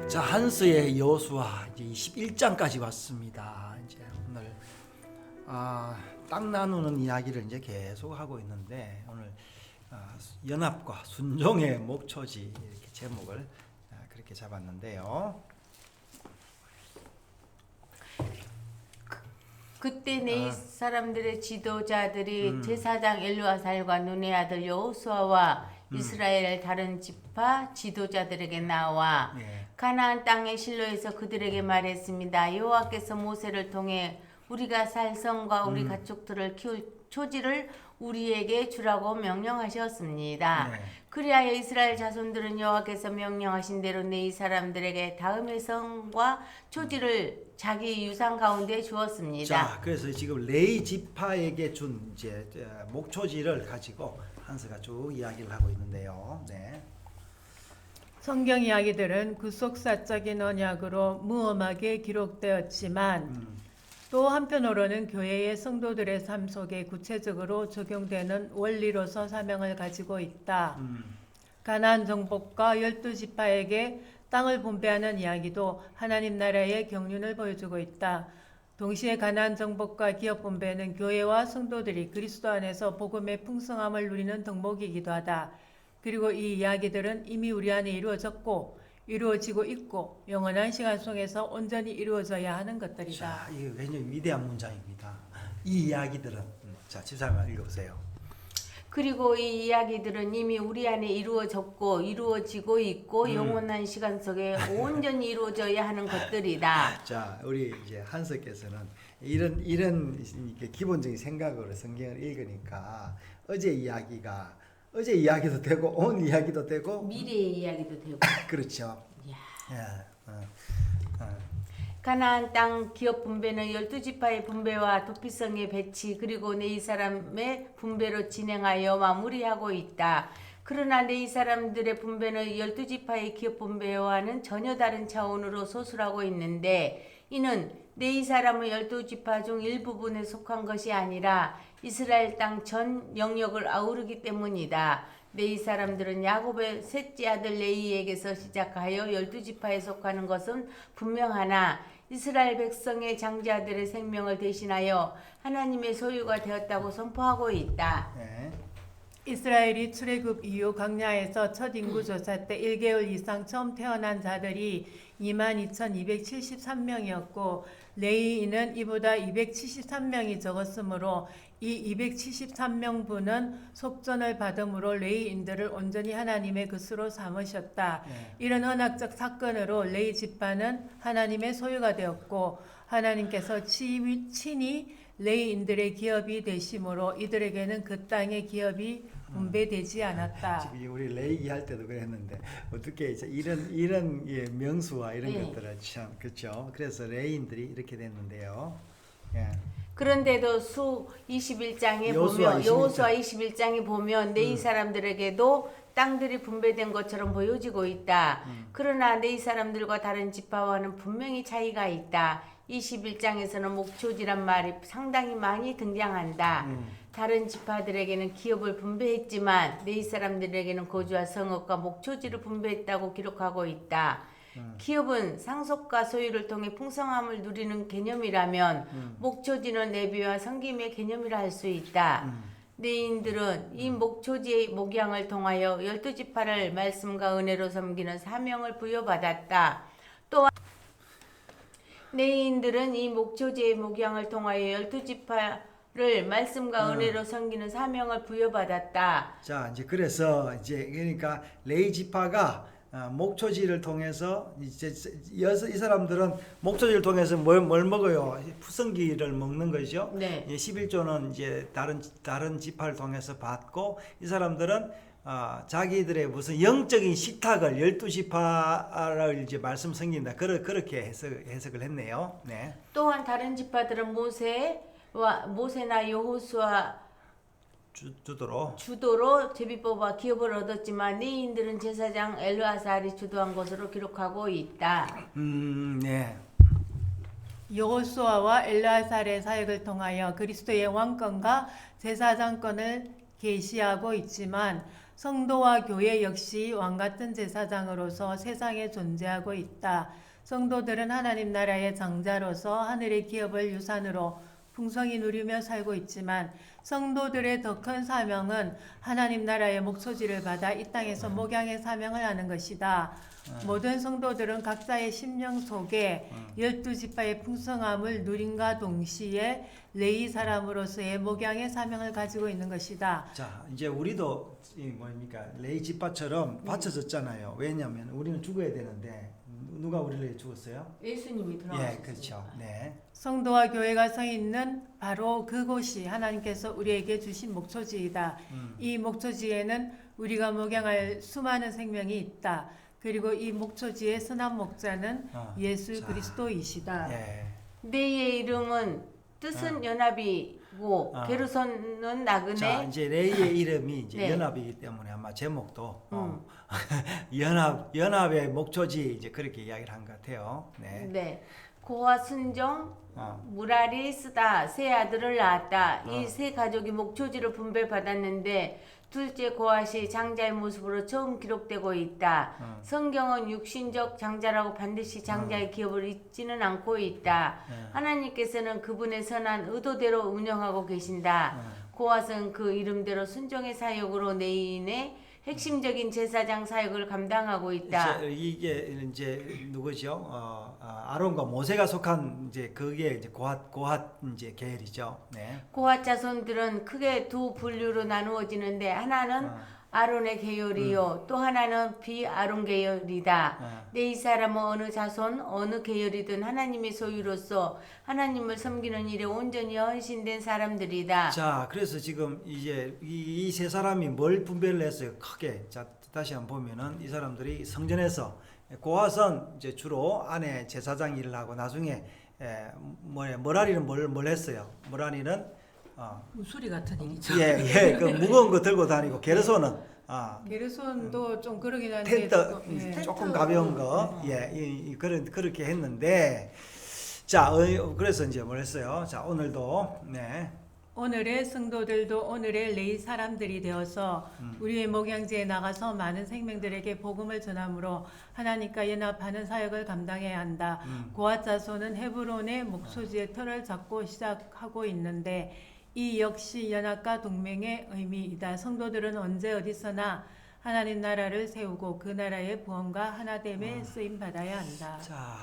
자, 한스의 여호수아 이제 21장까지 왔습니다. 이제 오늘 땅 나누는 이야기를 이제 계속 하고 있는데 오늘 연합과 순종의 목초지 이렇게 제목을 그렇게 잡았는데요. 그때 네 사람들의 지도자들이 제사장 엘르아살과 눈의 아들 여호수아와 이스라엘 다른 지파 지도자들에게 나와 가나안 땅의 실로에서 그들에게 말했습니다. 여호와께서 모세를 통해 우리가 살 성과 우리 가축들을 키울 초지를 우리에게 주라고 명령하셨습니다. 그리하여 이스라엘 자손들은 여호와께서 명령하신 대로 네 이 사람들에게 다음의 성과 초지를 자기 유산 가운데 주었습니다. 자, 그래서 지금 레위 지파에게 준 이제 목초지를 가지고 한스가 쭉 이야기를 하고 있는데요. 네. 성경 이야기들은 구속사적인 언약으로 무엄하게 기록되었지만 또 한편으로는 교회의 성도들의 삶 속에 구체적으로 적용되는 원리로서 사명을 가지고 있다. 가나안 정복과 12지파에게 땅을 분배하는 이야기도 하나님 나라의 경륜을 보여주고 있다. 동시에 가나안 정복과 기업 분배는 교회와 성도들이 그리스도 안에서 복음의 풍성함을 누리는 덕목이기도 하다. 그리고 이 이야기들은 이미 우리 안에 이루어졌고 이루어지고 있고 영원한 시간 속에서 온전히 이루어져야 하는 것들이다. 자, 이거 굉장히 위대한 문장입니다. 이 이야기들은 자, 집사님 읽어보세요. 그리고 이 이야기들은 이미 우리 안에 이루어졌고 이루어지고 있고 영원한 시간 속에 온전히 이루어져야 하는 것들이다. 자, 우리 이제 한석께서는 이런 이렇게 기본적인 생각으로 성경을 읽으니까 어제 이야기도 되고 오늘 이야기도 되고 미래의 이야기도 되고. 그렇죠. 이야. 가나안 땅 기업 분배는 12지파의 분배와 도피성의 배치 그리고 네 이 사람의 분배로 진행하여 마무리하고 있다. 그러나 네 이 사람들의 분배는 12지파의 기업 분배와는 전혀 다른 차원으로 소술하고 있는데 이는 네 이 사람은 12지파 중 일부분에 속한 것이 아니라 이스라엘 땅 전 영역을 아우르기 때문이다. 네 이 사람들은 야곱의 셋째 아들 레이에게서 시작하여 12지파에 속하는 것은 분명하나 이스라엘 백성의 장자들의 생명을 대신하여 하나님의 소유가 되었다고 선포하고 있다. 네. 이스라엘이 출애굽 이후 광야에서 첫 인구 조사 때 1개월 이상 처음 태어난 자들이 22,273명이었고 레위인은 이보다 273명이 적었으므로 이 273명분은 속전을 받음으로 레위인들을 온전히 하나님의 것으로 삼으셨다. 이런 언약적 사건으로 레위 지파는 하나님의 소유가 되었고 하나님께서 친히 레위인들의 기업이 되심으로 이들에게는 그 땅의 기업이 분배되지 않았다. 지금 우리 레이기 할 때도 그랬는데 어떻게 이제 이런 명수와 이런 것들을 참 그렇죠. 그래서 레이인들이 이렇게 됐는데요. 예. 그런데도 수 21장에 여호수아 보면 여호수아 21장에 보면 네 이 사람들에게도 땅들이 분배된 것처럼 보여지고 있다. 그러나 네 이 사람들과 다른 지파와는 분명히 차이가 있다. 21장에서는 목초지란 말이 상당히 많이 등장한다. 다른 지파들에게는 기업을 분배했지만 네 이 사람들에게는 거주와 성읍과 목초지를 분배했다고 기록하고 있다. 기업은 상속과 소유를 통해 풍성함을 누리는 개념이라면 목초지는 내비와 섬김의 개념이라 할 수 있다. 레위인들은 이 목초지의 목양을 통하여 12지파를 말씀과 은혜로 섬기는 사명을 부여받았다. 또한 레위인들은 이 목초지의 목양을 통하여 12지파를 말씀과 은혜로 섬기는 사명을 부여받았다. 자, 이제 그래서 이제 그러니까 레위 지파가 목초지를 통해서 이제 이 사람들은 목초지를 통해서 뭘 먹어요? 푸성기를 먹는 거죠. 네. 11조는 이제 다른 지파를 통해서 받고 이 사람들은 자기들의 무슨 영적인 식탁을 12지파를 이제 말씀 섬긴다. 그렇게 해석을 했네요. 네. 또한 다른 지파들은 모세나 여호수아 주도로 제비뽑아 기업을 얻었지만 레위인들은 제사장 엘르아살이 주도한 것으로 기록하고 있다. 네. 여호수아와 엘르아살의 사역을 통하여 그리스도의 왕권과 제사장권을 계시하고 있지만 성도와 교회 역시 왕 같은 제사장으로서 세상에 존재하고 있다. 성도들은 하나님 나라의 장자로서 하늘의 기업을 유산으로 풍성히 누리며 살고 있지만 성도들의 더 큰 사명은 하나님 나라의 목소지를 받아 이 땅에서 목양의 사명을 하는 것이다. 모든 성도들은 각자의 심령 속에 12지파의 풍성함을 누림과 동시에 레위 사람으로서의 목양의 사명을 가지고 있는 것이다. 자, 이제 우리도 이 뭡니까 레이 지파처럼 바쳐졌잖아요. 왜냐하면 우리는 죽어야 되는데 누가 우리를 위해 죽었어요? 예수님이 돌아오셨어요. 예, 그렇죠. 네. 성도와 교회가 서 있는 바로 그곳이 하나님께서 우리에게 주신 목초지이다. 이 목초지에는 우리가 목양할 수많은 생명이 있다. 그리고 이 목초지의 선한 목자는 예수 자, 그리스도이시다. 예. 내의 이름은 뜻은 연합이고 게르손은 나그네. 자, 이제 레이의 이름이 이제 네. 연합이기 때문에 아마 제목도 연합의 목초지 이제 그렇게 이야기를 한 것 같아요. 네. 네. 고와 순정 어. 무라리 쓰다 세 아들을 낳았다. 이 세 가족이 목초지를 분배받았는데 둘째 고앗이 장자의 모습으로 처음 기록되고 있다. 성경은 육신적 장자라고 반드시 장자의 기업을 잊지는 않고 있다. 하나님께서는 그분의 선한 의도대로 운영하고 계신다. 고앗은 그 이름대로 순종의 사역으로 내인의 핵심적인 제사장 사역을 감당하고 있다. 이게 이제 누구죠? 아론과 모세가 속한 이제 그게 이제 고핫 이제 계열이죠. 네. 고앗 자손들은 크게 두 분류로 나누어지는데 하나는 아론의 계열이요 또 하나는 비아론 계열이다. 이 사람은 어느 자손 어느 계열이든 하나님의 소유로서 하나님을 섬기는 일에 온전히 헌신된 사람들이다. 자, 그래서 지금 이제 이 세 사람이 뭘 분배를 했어요? 크게. 자, 다시 한번 보면은 이 사람들이 성전에서 고앗은 이제 주로 안에 제사장 일을 하고 나중에 머라리는 뭘 했어요? 머라리는 무수리 같은 얘기죠. 예, 그 무거운 거 들고 다니고 게르손은 게르손도 좀 그러긴 한데 텐트 조금 가벼운 거, 그렇게 했는데, 자, 그래서 이제 뭘 했어요? 자, 오늘도, 네. 오늘의 성도들도 오늘의 레위 사람들이 되어서 우리의 목양지에 나가서 많은 생명들에게 복음을 전함으로 하나님과 연합하는 사역을 감당해야 한다. 고앗 자손은 헤브론의 목소지의 터를 잡고 시작하고 있는데 이 역시 연합과 동맹의 의미이다. 성도들은 언제 어디서나 하나님 나라를 세우고 그 나라의 구원과 하나됨에 쓰임 받아야 한다. 자,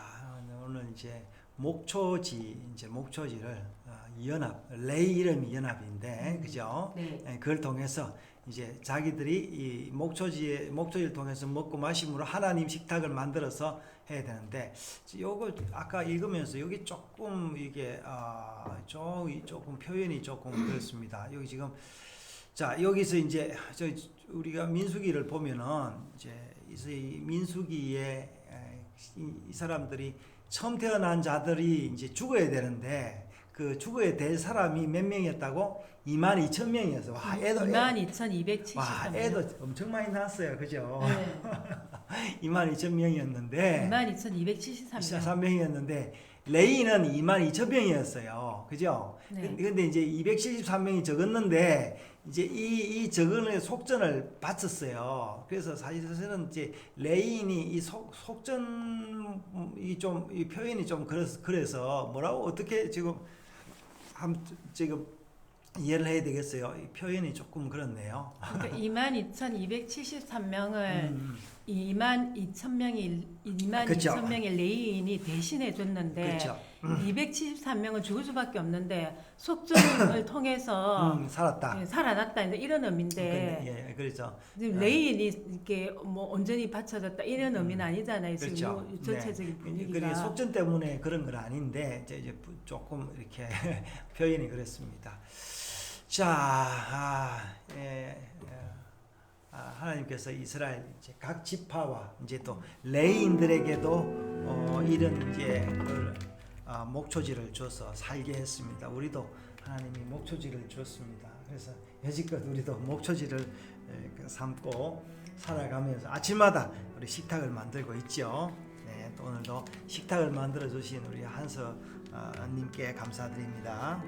오늘 이제 목초지를 연합, 레이 이름이 연합인데, 그죠? 네. 그걸 통해서 이제 자기들이 이 목초지를 통해서 먹고 마심으로 하나님 식탁을 만들어서 해야 되는데, 요거 아까 읽으면서 여기 조금 이게 조금 표현이 조금 그렇습니다. 여기 지금 자, 여기서 이제 우리가 민수기를 보면은 이제 이 민수기에 이 사람들이 처음 태어난 자들이 이제 죽어야 되는데 그 죽어야 될 사람이 몇 명이었다고? 22,000명이었어. 와, 애도 22,273명. 와, 애도 엄청 많이 낳았어요. 그죠? 네. 22,000명이었는데 22,273명. 23명이었는데 레이는 22,000명이었어요. 그죠? 네. 근데 이제 273명이 적었는데 이제 이 적은 속전을 바쳤어요. 그래서 사실은 이제 레인이 이 속전 이 표현이 좀 그래서 뭐라고 어떻게 지금 이해를 해야 되겠어요. 이 표현이 조금 그렇네요. 그러니까 22,273명을 22,000명의 레이인이 대신해 줬는데 그렇죠. 273명은 죽을 수밖에 없는데 속전을 통해서 살았다. 살아났다 이런 의미인데 예, 그렇죠. 지금 레이인이 이렇게 뭐 온전히 바쳐졌다 이런 의미는 아니잖아요. 그렇죠. 지금 전체적인 분위기가. 그게 속전 때문에 그런 건 아닌데 이제 조금 이렇게 표현이 그렇습니다. 자, 하나님께서 이스라엘 이제 각 지파와 이제 또 레인들에게도 이런 이제 목초지를 줘서 살게 했습니다. 우리도 하나님이 목초지를 줬습니다. 그래서 여지껏 우리도 목초지를 삼고 살아가면서 아침마다 우리 식탁을 만들고 있죠. 네, 또 오늘도 식탁을 만들어 주신 우리 한서 님께 감사드립니다.